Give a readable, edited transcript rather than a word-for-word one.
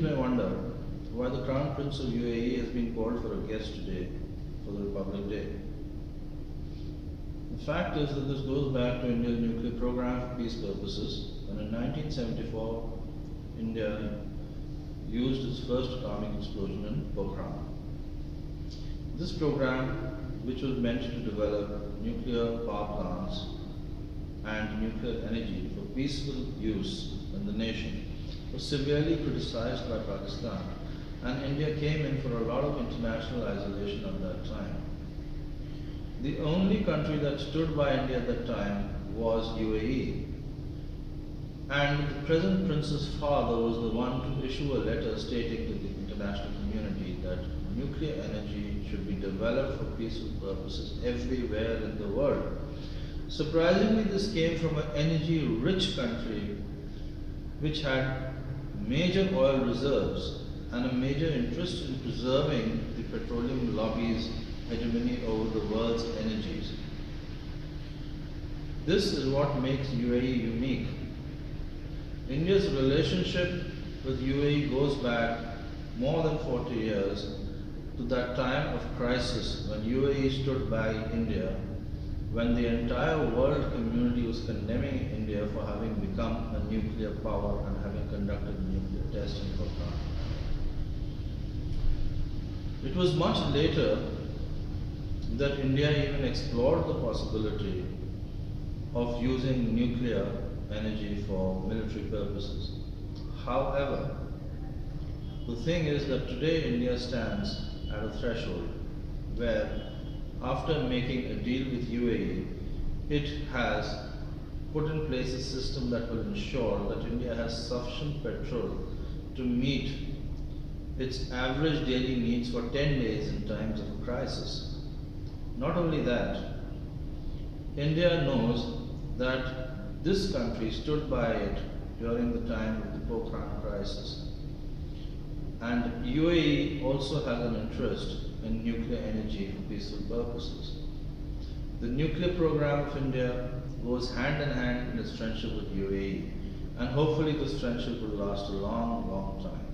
may wonder why the Crown Prince of UAE has been called for a guest today for the Republic Day. The fact is that this goes back to India's nuclear program for peace purposes, when in 1974 India used its first atomic explosion in Pokhran. This program, which was meant to develop nuclear power plants and nuclear energy for peaceful use in the nation, was severely criticized by Pakistan, and India came in for a lot of international isolation at that time. The only country that stood by India at that time was UAE. And the present prince's father was the one to issue a letter stating to the international community that nuclear energy should be developed for peaceful purposes everywhere in the world. Surprisingly, this came from an energy-rich country which had major oil reserves and a major interest in preserving the petroleum lobby's hegemony over the world's energies. This is what makes UAE unique. India's relationship with UAE goes back more than 40 years to that time of crisis when UAE stood by India, when the entire world community was condemning India for having become a nuclear power and having conducted nuclear tests in Pokhran. It was much later that India even explored the possibility of using nuclear energy for military purposes. However, the thing is that today India stands at a threshold where, after making a deal with UAE, it has put in place a system that will ensure that India has sufficient petrol to meet its average daily needs for 10 days in times of a crisis. Not only that, India knows that this country stood by it during the time of the Pokhran crisis. And UAE also has an interest in nuclear energy for peaceful purposes. The nuclear program of India goes hand in hand in its friendship with UAE, and hopefully this friendship will last a long, long time.